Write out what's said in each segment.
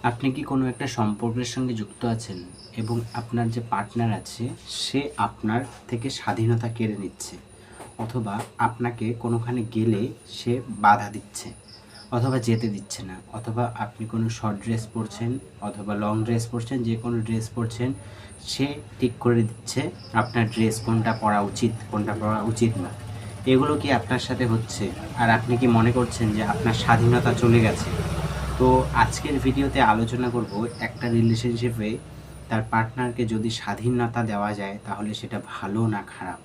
আপনি কি কোনো একটা সম্পর্কের সঙ্গে যুক্ত আছেন এবং আপনার যে পার্টনার আছে সে আপনার থেকে স্বাধীনতা কেড়ে নিচ্ছে, অথবা আপনাকে কোনোখানে গেলে সে বাধা দিচ্ছে, অথবা যেতে দিচ্ছে না, অথবা আপনি কোনো শর্ট ড্রেস পরছেন অথবা লং ড্রেস পরছেন, যে কোনো ড্রেস পরছেন সে ঠিক করে দিচ্ছে আপনার ড্রেস কোনটা পরা উচিত কোনটা পরা উচিত না। এগুলো কি আপনার সাথে হচ্ছে? আর আপনি কি মনে করছেন যে আপনার স্বাধীনতা চলে গেছে? তো আজকের ভিডিওতে আলোচনা করব একটা রিলেশনশিপে তার পার্টনারকে যদি স্বাধীনতা দেওয়া যায় তাহলে সেটা ভালো না খারাপ।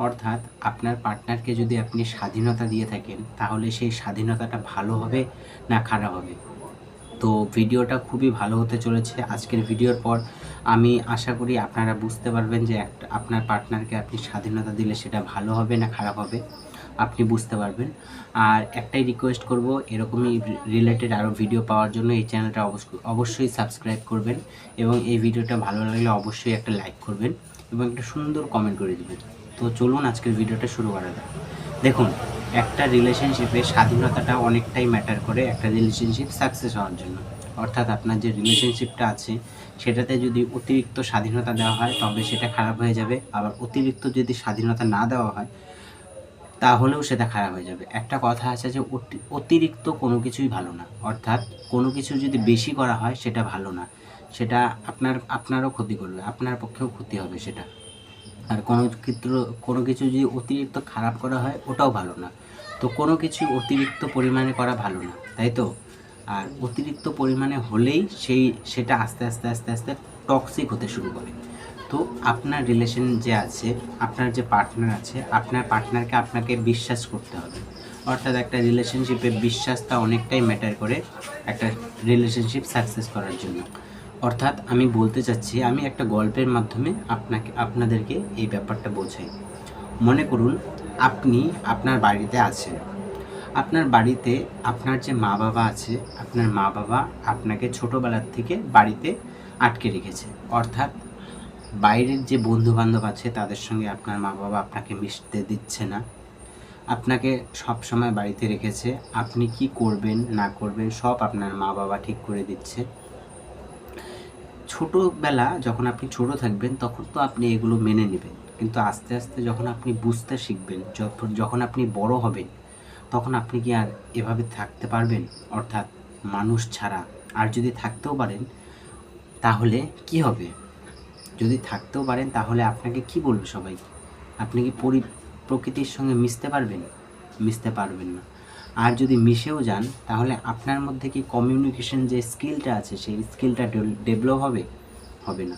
অর্থাৎ আপনার পার্টনারকে যদি আপনি স্বাধীনতা দিয়ে থাকেন তাহলে সেই স্বাধীনতাটা ভালো হবে না খারাপ হবে। তো ভিডিওটা খুবই ভালো হতে চলেছে। আজকের ভিডিওর পর আমি আশা করি আপনারা বুঝতে পারবেন যে আপনার পার্টনারকে আপনি স্বাধীনতা দিলে সেটা ভালো হবে না খারাপ হবে, আপনি বুঝতে পারবেন। আর একটাই রিকোয়েস্ট করব, এরকমই রিলেটেড আরও ভিডিও পাওয়ার জন্য এই চ্যানেলটা অবশ্যই সাবস্ক্রাইব করবেন, এবং এই ভিডিওটা ভালো লাগলে অবশ্যই একটা লাইক করবেন এবং একটা সুন্দর কমেন্ট করে দেবেন। তো চলুন আজকের ভিডিওটা শুরু করা যাক। দেখুন, একটা রিলেশনশিপে স্বাধীনতাটা অনেকটাই ম্যাটার করে একটা রিলেশনশিপ সাকসেস হওয়ার জন্য। অর্থাৎ আপনার যে রিলেশনশিপটা আছে সেটাতে যদি অতিরিক্ত স্বাধীনতা দেওয়া হয় তবে সেটা খারাপ হয়ে যাবে, আবার অতিরিক্ত যদি স্বাধীনতা না দেওয়া হয় তাহলেও সেটা খারাপ হয়ে যাবে। একটা কথা আছে যে অতিরিক্ত কোনো কিছুই ভালো না। অর্থাৎ কোনো কিছু যদি বেশি করা হয় সেটা ভালো না, সেটা আপনারও ক্ষতি করবে, আপনার পক্ষেও ক্ষতি হবে সেটা। আর কোনো কিছু যদি অতিরিক্ত খারাপ করা হয় ওটাও ভালো না। তো কোনো কিছু অতিরিক্ত পরিমাণে করা ভালো না, তাই তো? আর অতিরিক্ত পরিমাণে হলেই সেটা আস্তে আস্তে আস্তে আস্তে টক্সিক হতে শুরু করে। তো আপনার রিলেশন যে আছে, আপনার যে পার্টনার আছে, আপনার পার্টনারকে আপনাকে বিশ্বাস করতে হবে। অর্থাৎ একটা রিলেশনশিপে বিশ্বাসটা অনেকটাই ম্যাটার করে একটা রিলেশনশিপ সাকসেস করার জন্য। অর্থাৎ আমি বলতে চাচ্ছি, আমি একটা গল্পের মাধ্যমে আপনাদেরকে এই ব্যাপারটা বোঝাই। মনে করুন আপনি আপনার বাড়িতে আছেন। আপনার বাড়িতে আপনার যে মা বাবা আছে, আপনার মা বাবা আপনাকে ছোটোবেলার থেকে বাড়িতে আটকে রেখেছে। অর্থাৎ বাইরের যে বন্ধু বান্ধব আছে তাদের সঙ্গে আপনার মা বাবা আপনাকে মিশতে দিচ্ছে না, আপনাকে সব সময় বাড়িতে রেখেছে। আপনি কি করবেন না করবেন সব আপনার মা বাবা ঠিক করে দিচ্ছে। ছোটোবেলা যখন আপনি ছোট থাকবেন তখন তো আপনি এগুলো মেনে নেবেন, কিন্তু আস্তে আস্তে যখন আপনি বুঝতে শিখবেন, যখন আপনি বড় হবেন তখন আপনি কি আর এভাবে থাকতে পারবেন? অর্থাৎ মানুষ ছাড়া। আর যদি থাকতেও পারেন তাহলে কি হবে? যদি থাকতেও পারেন তাহলে আপনাকে কি বলবে সবাই? আপনি কি প্রকৃতির সঙ্গে মিশতে পারবেন? মিশতে পারবেন না। আর যদি মিশেও যান তাহলে আপনার মধ্যে কি কমিউনিকেশন যে স্কিলটা আছে সেই স্কিলটা ডেভেলপ হবে? হবে না।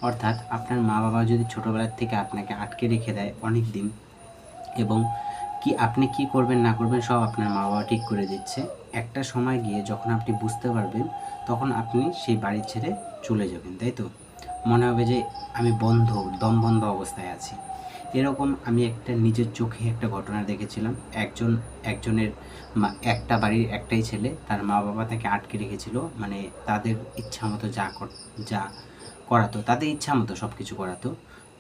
অর্থাৎ আপনার মা বাবা যদি ছোটোবেলার থেকে আপনাকে আটকে রেখে দেয় অনেক দিন, এবং আপনি কি করবেন না করবেন সব আপনার মা বাবা ঠিক করে দিচ্ছে, একটা সময় গিয়ে যখন আপনি বুঝতে পারবেন তখন আপনি সেই বাড়ি ছেড়ে চলে যাবেন, তাই তো? মনে হবে যে আমি দমবন্ধ অবস্থায় আছি। এরকম আমি একটা নিজের চোখে একটা ঘটনা দেখেছিলাম। একজনের একটা বাড়ির একটাই ছেলে, তার মা বাবা তাকে আটকে রেখেছিল, মানে তাদের ইচ্ছা মতো যা করাতো, তাদের ইচ্ছা মতো সব কিছু করাতো।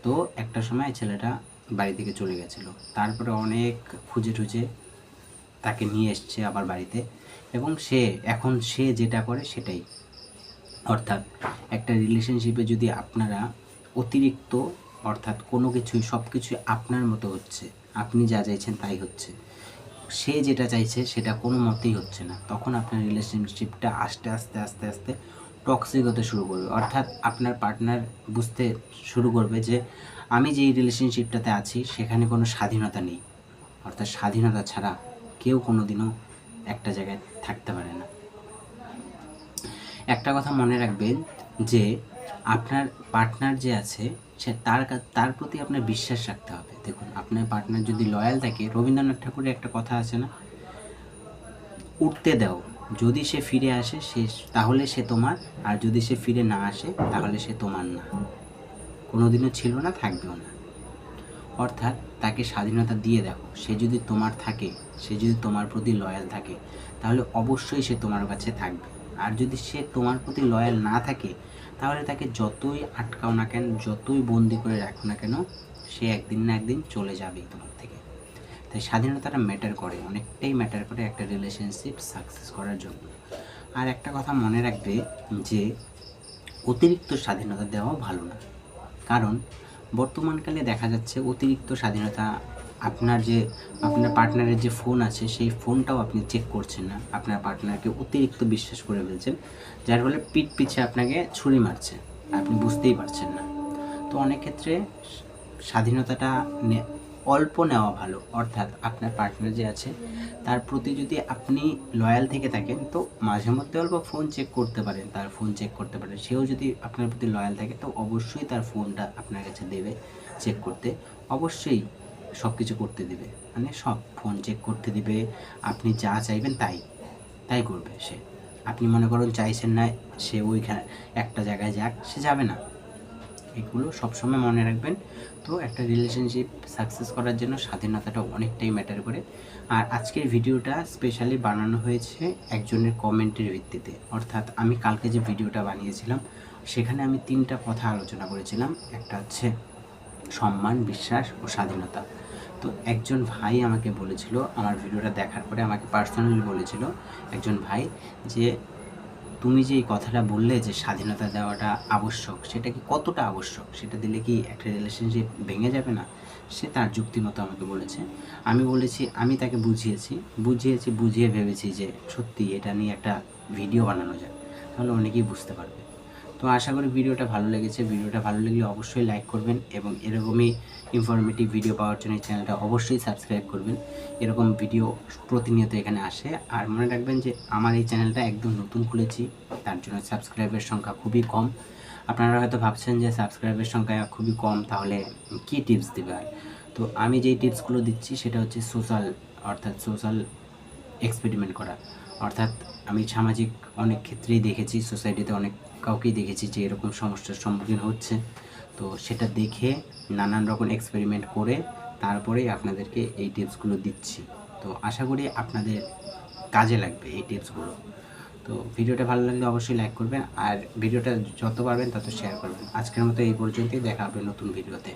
তো একটা সময় ছেলেটা বাড়ি থেকে চলে গেছিলো, তারপরে অনেক খুঁজে টুজে তাকে নিয়ে এসছে আবার বাড়িতে, এবং এখন সে যেটা করে সেটাই। অর্থাৎ একটা রিলেশনশিপে যদি আপনারা অতিরিক্ত, অর্থাৎ কোনো কিছুই সব কিছুই আপনার মতো হচ্ছে, আপনি যা চাইছেন তাই হচ্ছে, সে যেটা চাইছে সেটা কোনো মতেই হচ্ছে না, তখন আপনার রিলেশনশিপটা আস্তে আস্তে আস্তে আস্তে টক্সিক হতে শুরু করবে। অর্থাৎ আপনার পার্টনার বুঝতে শুরু করবে যে আমি যেই রিলেশনশিপটাতে আছি সেখানে কোনো স্বাধীনতা নেই। অর্থাৎ স্বাধীনতা ছাড়া কেউ কোনো দিনও একটা জায়গায় থাকতে পারে না। একটা কথা মনে রাখবেন যে আপনার পার্টনার যে আছে সে তার প্রতি আপনার বিশ্বাস রাখতে হবে। দেখুন, আপনার পার্টনার যদি লয়াল থাকে, রবীন্দ্রনাথ ঠাকুরের একটা কথা আছে না, উঠতে দাও, যদি সে ফিরে আসে তাহলে সে তোমার, আর যদি সে ফিরে না আসে তাহলে সে তোমার না, কোনোদিনও ছিল না, থাকবেও না। অর্থাৎ তাকে স্বাধীনতা দিয়ে দেখো, সে যদি তোমার থাকে, সে যদি তোমার প্রতি লয়াল থাকে তাহলে অবশ্যই সে তোমার কাছে থাকবে। আর যদি সে তোমার প্রতি লয়াল না থাকে তাহলে তাকে যতই আটকাও না কেন, যতই বন্দি করে রাখো না কেন, সে একদিন না একদিন চলে যাবেই তোমার থেকে। তাই স্বাধীনতাটা ম্যাটার করে, অনেকটাই ম্যাটার করে একটা রিলেশনশিপ সাকসেস করার জন্য। আর একটা কথা মনে রাখবে যে অতিরিক্ত স্বাধীনতা দেওয়াও ভালো না। কারণ বর্তমানকালে দেখা যাচ্ছে অতিরিক্ত স্বাধীনতা আপনার পার্টনারের যে ফোন আছে সেই ফোনটাও আপনি চেক করছেন না, আপনার পার্টনারকে অতিরিক্ত বিশ্বাস করে ফেলছেন, যার ফলে পিঠ পিছে আপনাকে ছুরি মারছে, আপনি বুঝতেই পারছেন না। তো অনেক ক্ষেত্রে স্বাধীনতাটা অল্প নেওয়া ভালো, অর্থাৎ আপনার পার্টনার যে আছে তার প্রতি যদি আপনি লয়াল থেকে থাকেন তো মাঝে মধ্যে অল্প ফোন চেক করতে পারেন, তার ফোন চেক করতে পারেন। সেও যদি আপনার প্রতি লয়াল থাকে তো অবশ্যই তার ফোনটা আপনার কাছে দেবে চেক করতে, অবশ্যই সব কিছু করতে দিবে, মানে সব ফোন চেক করতে দিবে, আপনি যা চাইবেন তাই তাই করবে সে। আপনি মনে করুন চাইছেন না সে ওইখানে একটা জায়গায় যাক, সে যাবে না। এগুলো সবসময় মনে রাখবেন। তো একটা রিলেশনশিপ সাকসেস করার জন্য স্বাধীনতাটা অনেকটাই ম্যাটার করে। আর আজকের ভিডিওটা স্পেশালি বানানো হয়েছে একজনের কমেন্টের ভিত্তিতে, অর্থাৎ আমি কালকে যে ভিডিওটা বানিয়েছিলাম সেখানে আমি 3টা কথা আলোচনা করেছিলাম। একটা হচ্ছে সম্মান, বিশ্বাস ও স্বাধীনতা। তো একজন ভাই আমাকে বলেছিল, আমার ভিডিওটা দেখার পরে আমাকে পার্সোনালি বলেছিল একজন ভাই, যে তুমি যে এই কথাটা বললে যে স্বাধীনতা দেওয়াটা আবশ্যক, সেটা কি কতটা আবশ্যক, সেটা দিলে কি একটা রিলেশনশিপ ভেঙে যাবে না? সে তার যুক্তি মতো আমাকে বলেছে। আমি বলেছি, আমি তাকে বুঝিয়ে ভেবেছি যে সত্যি এটা নিয়ে একটা ভিডিও বানানো যায়, তাহলে অনেকেই বুঝতে পারবে। তো আশা করি ভিডিওটা ভালো লেগেছে। ভিডিওটা ভালো লাগলে অবশ্যই লাইক করবেন এবং এরকমই ইনফরমেটিভ ভিডিও পাওয়ার জন্য এই চ্যানেলটা অবশ্যই সাবস্ক্রাইব করবেন। এরকম ভিডিও প্রতিনিয়ত এখানে আসে। আর মনে রাখবেন যে আমার এই চ্যানেলটা একদম নতুন খুলেছি, তার জন্য সাবস্ক্রাইবের সংখ্যা খুবই কম। আপনারা হয়তো ভাবছেন যে সাবস্ক্রাইবের সংখ্যা খুবই কম, তাহলে কী টিপস দেবে? আর তো আমি যেই টিপসগুলো দিচ্ছি সেটা হচ্ছে সোশ্যাল এক্সপেরিমেন্ট করা। অর্থাৎ আমি সামাজিক অনেক ক্ষেত্রেই দেখেছি, সোসাইটিতে অনেক কাউকেই দেখেছি যে এরকম সমস্যার সম্মুখীন হচ্ছে। তো সেটা দেখে নানান রকম এক্সপেরিমেন্ট করে তারপরেই আপনাদেরকে এই টিপসগুলো দিচ্ছি। তো আশা করি আপনাদের কাজে লাগবে এই টিপসগুলো। তো ভিডিওটা ভালো লাগলে অবশ্যই লাইক করবেন আর ভিডিওটা যত পারবেন তত শেয়ার করবেন। আজকের মতো এই পর্যন্তই, দেখা হবে নতুন ভিডিওতে।